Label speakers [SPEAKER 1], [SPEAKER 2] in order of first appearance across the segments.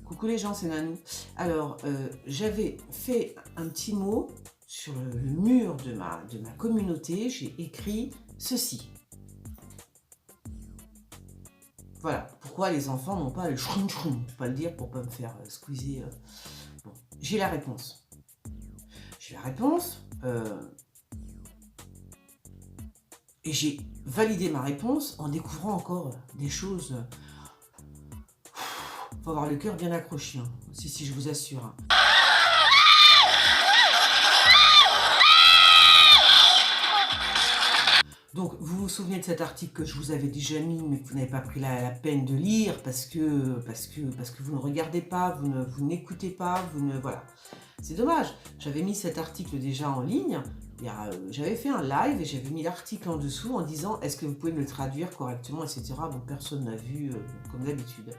[SPEAKER 1] Coucou les gens, c'est Nanou. Alors, j'avais fait un petit mot sur le mur de ma communauté. J'ai écrit ceci. Voilà, pourquoi les enfants n'ont pas le shroom shroom. Je ne peux pas le dire pour pas me faire squeezer. Bon, j'ai la réponse. J'ai la réponse. Et j'ai validé ma réponse en découvrant encore des choses. Faut avoir le cœur bien accroché, hein. Si, je vous assure, hein. Donc, vous vous souvenez de cet article que je vous avais déjà mis, mais que vous n'avez pas pris la peine de lire parce que vous ne regardez pas, vous n'écoutez pas, voilà. C'est dommage. J'avais mis cet article déjà en ligne. J'avais fait un live et j'avais mis l'article en dessous en disant est-ce que vous pouvez me le traduire correctement, etc. Bon, personne n'a vu, comme d'habitude.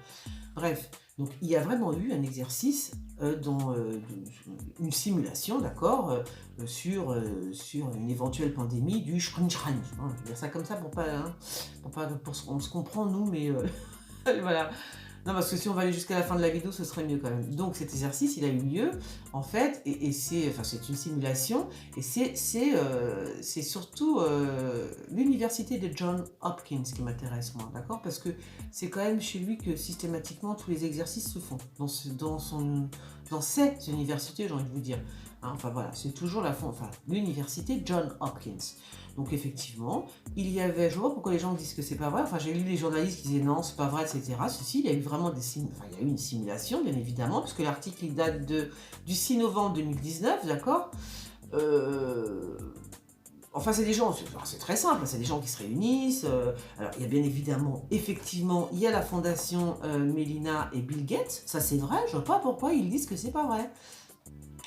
[SPEAKER 1] Bref, donc il y a vraiment eu un exercice une simulation, d'accord, sur une éventuelle pandémie du shrinshran. Je vais dire ça comme ça pour qu'on se comprend nous, mais voilà. Non, parce que si on va aller jusqu'à la fin de la vidéo, ce serait mieux quand même. Donc cet exercice, il a eu lieu, en fait, et c'est une simulation, et c'est surtout l'université de John Hopkins qui m'intéresse, moi, d'accord? Parce que c'est quand même chez lui que systématiquement tous les exercices se font, dans cette université, j'ai envie de vous dire. Hein, enfin voilà, c'est toujours l'université John Hopkins. Donc effectivement, il y avait, je vois pourquoi les gens disent que c'est pas vrai, enfin j'ai lu les journalistes qui disaient non, c'est pas vrai, etc. Ceci, il y a eu vraiment il y a eu une simulation, bien évidemment, puisque l'article il date du 6 novembre 2019, d'accord. Enfin, c'est des gens, c'est très simple, c'est des gens qui se réunissent. Alors, il y a bien évidemment, effectivement, il y a la fondation Melinda et Bill Gates, ça c'est vrai, je vois pas pourquoi ils disent que c'est pas vrai.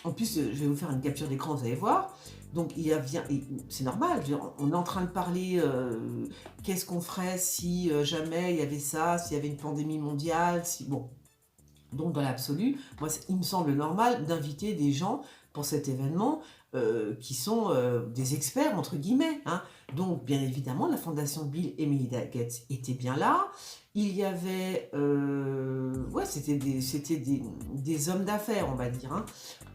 [SPEAKER 1] En plus, je vais vous faire une capture d'écran, vous allez voir. Donc, c'est normal, on est en train de parler qu'est-ce qu'on ferait si jamais il y avait ça, s'il y avait une pandémie mondiale, bon. Donc, dans l'absolu, moi, il me semble normal d'inviter des gens pour cet événement qui sont des experts, entre guillemets, hein. Donc, bien évidemment, la fondation Bill et Melinda Gates était bien là. Il y avait... c'était des hommes d'affaires, on va dire, hein.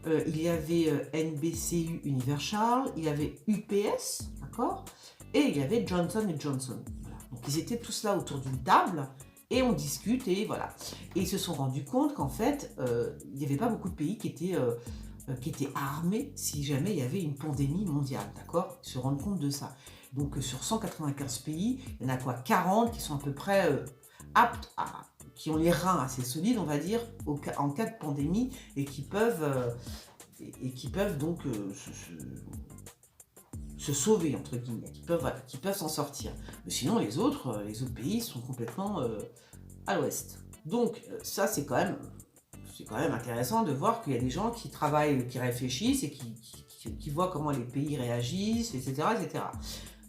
[SPEAKER 1] Il y avait NBCU Universal, il y avait UPS, d'accord, et il y avait Johnson Johnson. Voilà. Donc ils étaient tous là autour d'une table et on discute et voilà. Et ils se sont rendus compte qu'en fait, il n'y avait pas beaucoup de pays qui étaient armés si jamais il y avait une pandémie mondiale, d'accord. Ils se rendent compte de ça. Donc sur 195 pays, il y en a quoi 40 qui sont à peu près aptes qui ont les reins assez solides, on va dire, en cas de pandémie et qui peuvent donc se sauver, entre guillemets, qui peuvent s'en sortir. Mais sinon, les autres pays sont complètement à l'ouest. Donc, ça, c'est quand même intéressant de voir qu'il y a des gens qui travaillent, qui réfléchissent et qui voient comment les pays réagissent, etc., etc.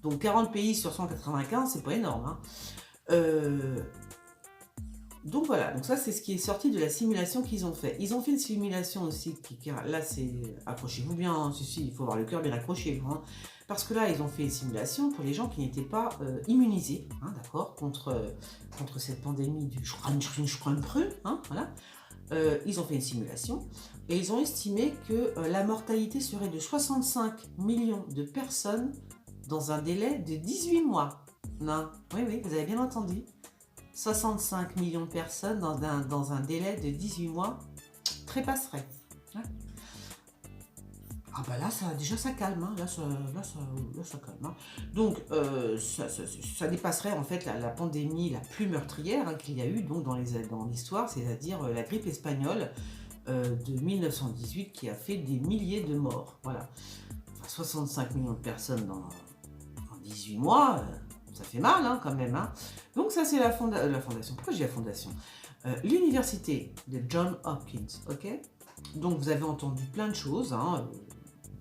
[SPEAKER 1] Donc, 40 pays sur 195, c'est pas énorme, hein. Donc voilà, donc ça c'est ce qui est sorti de la simulation qu'ils ont fait. Ils ont fait une simulation aussi, là c'est, accrochez-vous bien, hein, il faut avoir le cœur bien accroché, hein, parce que là ils ont fait une simulation pour les gens qui n'étaient pas immunisés, hein, d'accord, contre cette pandémie du hein, voilà. Ils ont fait une simulation et ils ont estimé que la mortalité serait de 65 millions de personnes dans un délai de 18 mois. Non, oui, vous avez bien entendu. 65 millions de personnes dans un délai de 18 mois, trépasserait. Hein. Ah bah là, ça calme, hein. Là, ça calme. Hein. Donc, ça dépasserait en fait la pandémie la plus meurtrière, hein, qu'il y a eu donc dans l'histoire, c'est-à-dire la grippe espagnole de 1918 qui a fait des milliers de morts. Voilà. Enfin, 65 millions de personnes dans 18 mois... ça fait mal, hein, quand même. Hein. Donc ça, c'est la fondation. Pourquoi j'ai la fondation l'université de John Hopkins, ok. Donc vous avez entendu plein de choses, hein,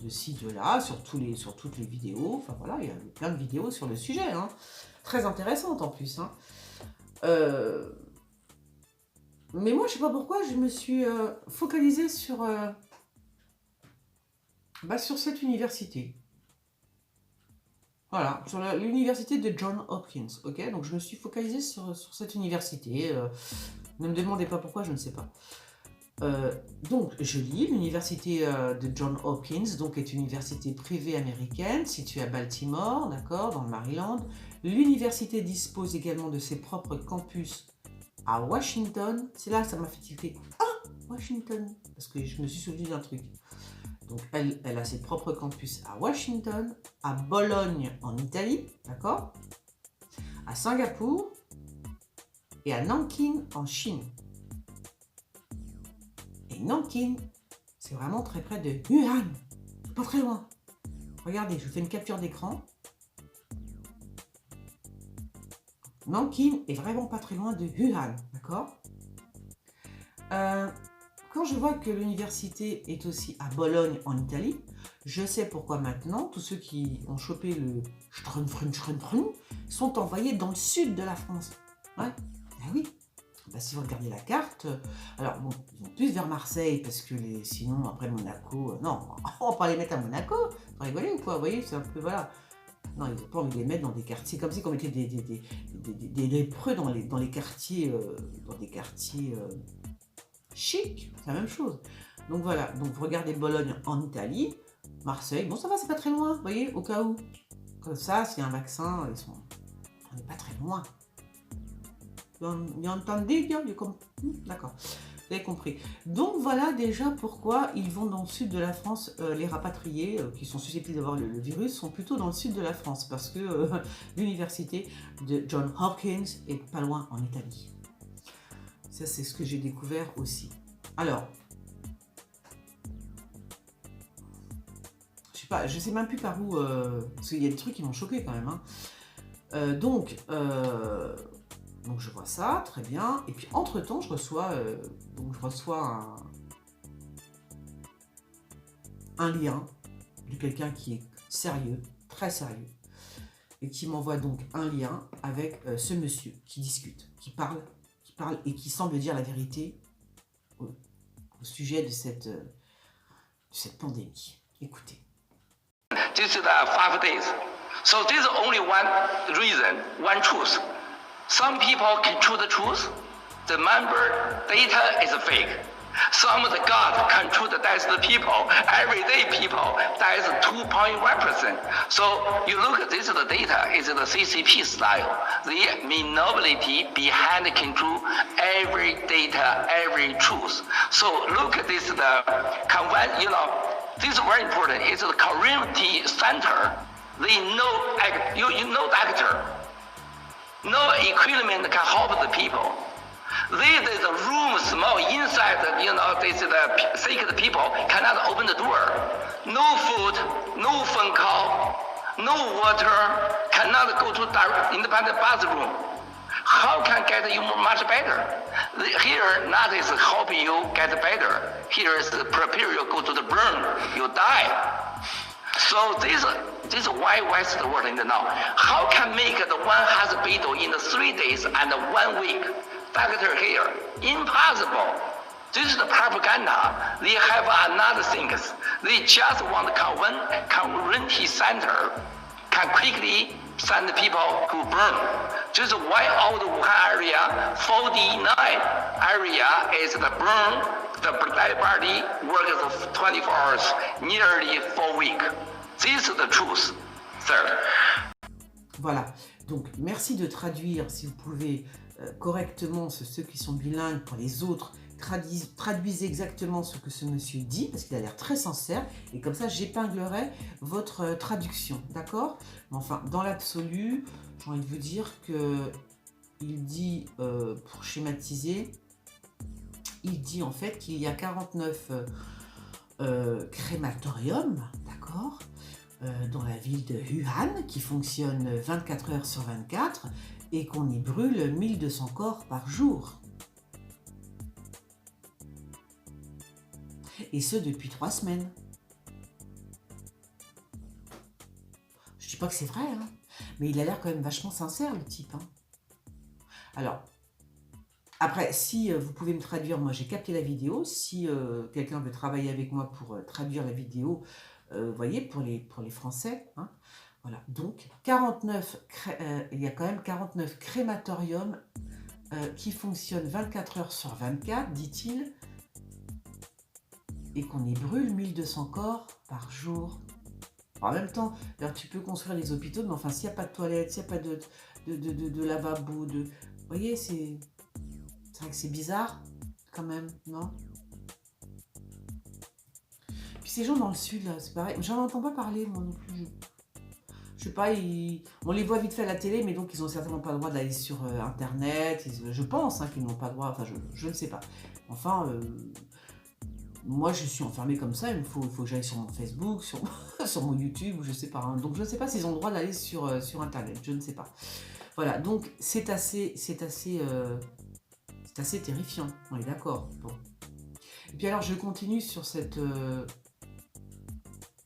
[SPEAKER 1] de ci, de là, sur toutes les vidéos. Enfin voilà, il y a plein de vidéos sur le sujet, hein, très intéressantes en plus. Hein. Mais moi, je sais pas pourquoi, je me suis focalisée sur cette université. Voilà, sur l'université de John Hopkins, ok. Donc je me suis focalisée sur cette université. Ne me demandez pas pourquoi, je ne sais pas. Donc, je lis, l'université de Johns Hopkins, donc est une université privée américaine située à Baltimore, d'accord, dans le Maryland. L'université dispose également de ses propres campus à Washington. C'est là que ça m'a fait tilter. Ah, Washington, parce que je me suis souvenu d'un truc. Donc, elle a ses propres campus à Washington, à Bologne en Italie, d'accord, à Singapour et à Nanking en Chine. Et Nanking, c'est vraiment très près de Wuhan, pas très loin. Regardez, je vous fais une capture d'écran. Nanking est vraiment pas très loin de Wuhan, d'accord. Quand je vois que l'université est aussi à Bologne en Italie, je sais pourquoi maintenant tous ceux qui ont chopé le Strunfrun sont envoyés dans le sud de la France. Ouais, ben oui. Ben, si vous regardez la carte, alors bon, ils vont plus vers Marseille parce que sinon après Monaco, non, on va pas les mettre à Monaco, vous rigolez ou quoi, vous voyez, c'est un peu, voilà. Non, ils n'ont pas envie de les mettre dans des quartiers, comme si on mettait des lépreux dans les quartiers, dans des quartiers chic, c'est la même chose. Donc voilà, donc vous regardez Bologne en Italie, Marseille, bon ça va, c'est pas très loin, vous voyez, au cas où. Comme ça, s'il y a un vaccin, on n'est pas très loin. Il y a entendu, d'accord, vous avez compris. Donc voilà déjà pourquoi ils vont dans le sud de la France, les rapatriés qui sont susceptibles d'avoir le virus sont plutôt dans le sud de la France parce que l'université de Johns Hopkins est pas loin en Italie. Ça, c'est ce que j'ai découvert aussi. Alors, je sais même plus par où, parce qu'il y a des trucs qui m'ont choqué quand même. Hein. Donc je vois ça, très bien. Et puis entre-temps, je reçois un lien de quelqu'un qui est sérieux, très sérieux, et qui m'envoie donc un lien avec ce monsieur qui discute, qui parle et qui semble dire la vérité au sujet de cette pandémie. Écoutez.
[SPEAKER 2] This is 5 days. So this is only one reason, one truth. Some people control the truth. The member data is fake. Some of the God control the death of the people. Everyday people dies 2.1%. So you look at this, the data is the CCP style. The monopoly behind control every data, every truth. So look at this, the this is very important. It's the community center. They know, you know doctor. No equipment can help the people. This is a room small inside, this the sick people cannot open the door. No food, no phone call, no water, cannot go to independent bathroom. How can get you much better? Here, not is helping you get better. Here is prepare you go to the burn, you die. So this is why West world in the now. How can make the one hospital in 3 days and 1 week? Doctor here, impossible. This is the propaganda. They have another things. They just want community center can quickly send people to burn. This is why all the Wuhan area, 49 area is the burn. The dead body works 24 hours, nearly 4 weeks. This is the truth, sir.
[SPEAKER 1] Voilà. Donc, merci de traduire, si vous pouvez, correctement ceux qui sont bilingues pour les autres. Traduisez exactement ce que ce monsieur dit, parce qu'il a l'air très sincère, et comme ça, j'épinglerai votre traduction, d'accord? Mais enfin, dans l'absolu, j'ai envie de vous dire que il dit, pour schématiser, il dit en fait qu'il y a 49 crématoriums, d'accord, dans la ville de Wuhan, qui fonctionnent 24 heures sur 24, et qu'on y brûle 1200 corps par jour. Et ce, depuis 3 semaines. Je dis pas que c'est vrai, hein, mais il a l'air quand même vachement sincère, le type. Hein. Alors, après, si vous pouvez me traduire, moi j'ai capté la vidéo, si quelqu'un veut travailler avec moi pour traduire la vidéo, vous voyez, pour les Français, hein, voilà. Donc, il y a quand même 49 crématoriums qui fonctionnent 24 heures sur 24, dit-il, et qu'on y brûle 1200 corps par jour. En même temps, alors tu peux construire les hôpitaux, mais enfin, s'il n'y a pas de toilettes, s'il n'y a pas de lavabo, vous voyez, c'est vrai que c'est bizarre, quand même, non? Puis ces gens dans le sud, là, c'est pareil. J'en entends pas parler, moi non plus. Je sais pas, on les voit vite fait à la télé, mais donc ils n'ont certainement pas le droit d'aller sur Internet. Je pense qu'ils n'ont pas le droit, enfin, je ne sais pas. Enfin, moi, je suis enfermée comme ça, il faut que j'aille sur mon Facebook, sur mon YouTube, ou je sais pas. Hein. Donc, je ne sais pas s'ils ont le droit d'aller sur Internet, je ne sais pas. Voilà, donc c'est assez terrifiant, on est d'accord. Bon. Et puis alors, je continue sur cette...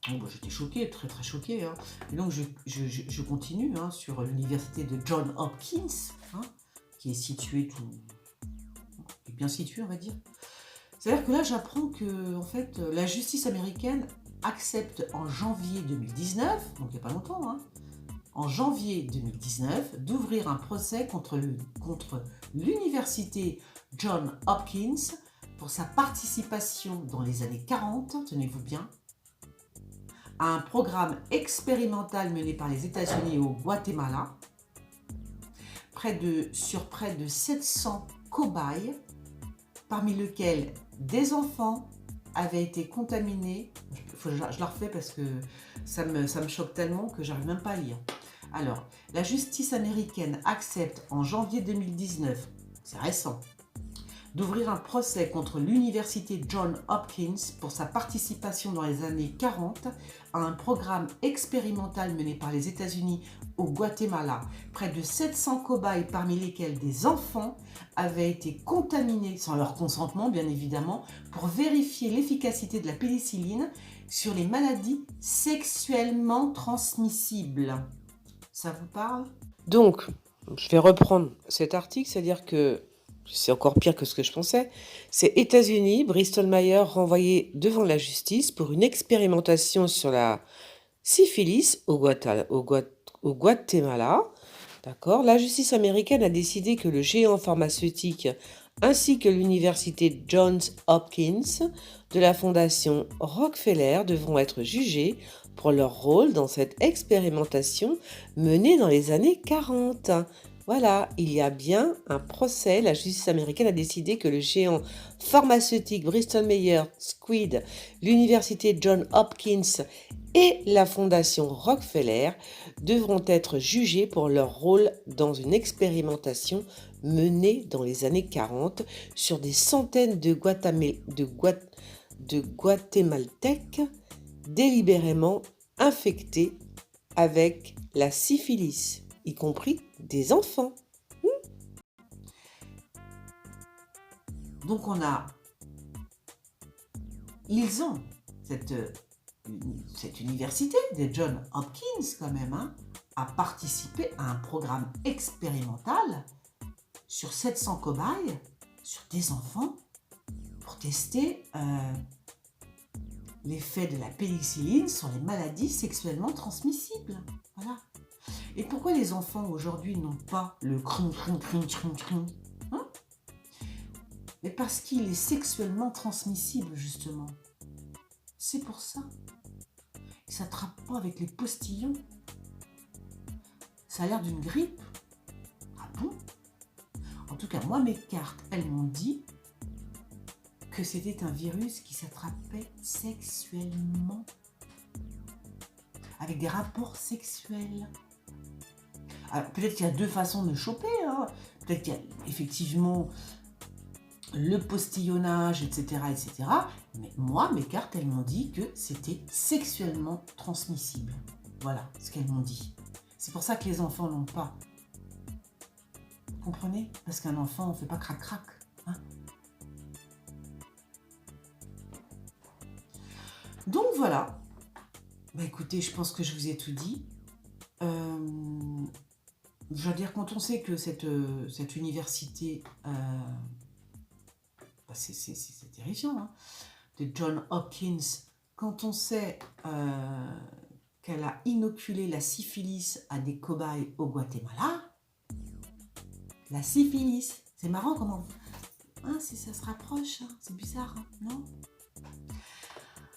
[SPEAKER 1] Bon, bah, j'étais choquée, très très choquée. Hein. Et donc, je continue hein, sur l'université de Johns Hopkins, hein, qui est située qui est bien située, on va dire. C'est-à-dire que là, j'apprends que en fait, la justice américaine accepte en janvier 2019, donc il n'y a pas longtemps, hein, en janvier 2019, d'ouvrir un procès contre l'université Johns Hopkins pour sa participation dans les années 40, tenez-vous bien, à un programme expérimental mené par les États-Unis au Guatemala, sur près de 700 cobayes, parmi lesquels des enfants avaient été contaminés. Je la refais parce que ça me choque tellement que j'arrive même pas à lire. Alors, la justice américaine accepte en janvier 2019, c'est récent, d'ouvrir un procès contre l'université Johns Hopkins pour sa participation dans les années 40 à un programme expérimental mené par les États-Unis au Guatemala. Près de 700 cobayes, parmi lesquels des enfants, avaient été contaminés, sans leur consentement bien évidemment, pour vérifier l'efficacité de la pénicilline sur les maladies sexuellement transmissibles. Ça vous parle? Donc, je vais reprendre cet article, c'est-à-dire que c'est encore pire que ce que je pensais. C'est États-Unis, Bristol Myers renvoyé devant la justice pour une expérimentation sur la syphilis au Guatemala. D'accord. La justice américaine a décidé que le géant pharmaceutique ainsi que l'université Johns Hopkins de la fondation Rockefeller devront être jugés pour leur rôle dans cette expérimentation menée dans les années 40. Voilà, il y a bien un procès. La justice américaine a décidé que le géant pharmaceutique Bristol Myers Squibb, l'université Johns Hopkins et la fondation Rockefeller devront être jugés pour leur rôle dans une expérimentation menée dans les années 40 sur des centaines de Guatémaltèques délibérément infectés avec la syphilis, y compris des enfants. Donc ils ont cette université des Johns Hopkins quand même, hein, a participé à un programme expérimental sur 700 cobayes, sur des enfants, pour tester l'effet de la pénicilline sur les maladies sexuellement transmissibles. Voilà. Et pourquoi les enfants aujourd'hui n'ont pas le crun, hein? Mais parce qu'il est sexuellement transmissible, justement. C'est pour ça. Il ne s'attrape pas avec les postillons. Ça a l'air d'une grippe. Ah bon? En tout cas, moi, mes cartes, elles m'ont dit que c'était un virus qui s'attrapait sexuellement. Avec des rapports sexuels. Alors, peut-être qu'il y a deux façons de choper. Hein. Peut-être qu'il y a effectivement le postillonnage, etc., etc. Mais moi, mes cartes, elles m'ont dit que c'était sexuellement transmissible. Voilà ce qu'elles m'ont dit. C'est pour ça que les enfants n'ont pas. Vous comprenez? Parce qu'un enfant, on ne fait pas crac-crac. Hein. Donc voilà. Bah écoutez, je pense que je vous ai tout dit. Je veux dire, quand on sait que cette université... c'est terrifiant, hein, de Johns Hopkins, quand on sait qu'elle a inoculé la syphilis à des cobayes au Guatemala, la syphilis, c'est marrant comment... Hein, ça se rapproche, hein, c'est bizarre, hein, non?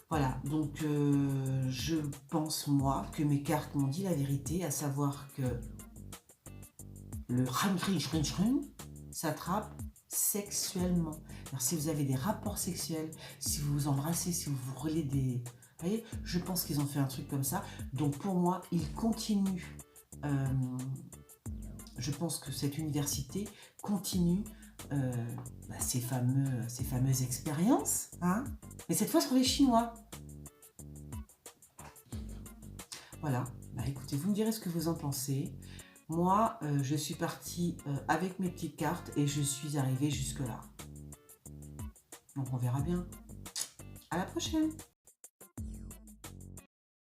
[SPEAKER 1] Voilà, donc je pense, moi, que mes cartes m'ont dit la vérité, à savoir que le Rim s'attrape sexuellement. Alors, si vous avez des rapports sexuels, si vous vous embrassez, si vous vous relez des... Vous voyez, je pense qu'ils ont fait un truc comme ça. Donc pour moi, ils continuent. Je pense que cette université continue ces fameuses expériences. Hein, mais cette fois sur les Chinois. Voilà, bah écoutez, vous me direz ce que vous en pensez. Moi, je suis partie avec mes petites cartes et je suis arrivée jusque-là. Donc on verra bien. À la prochaine!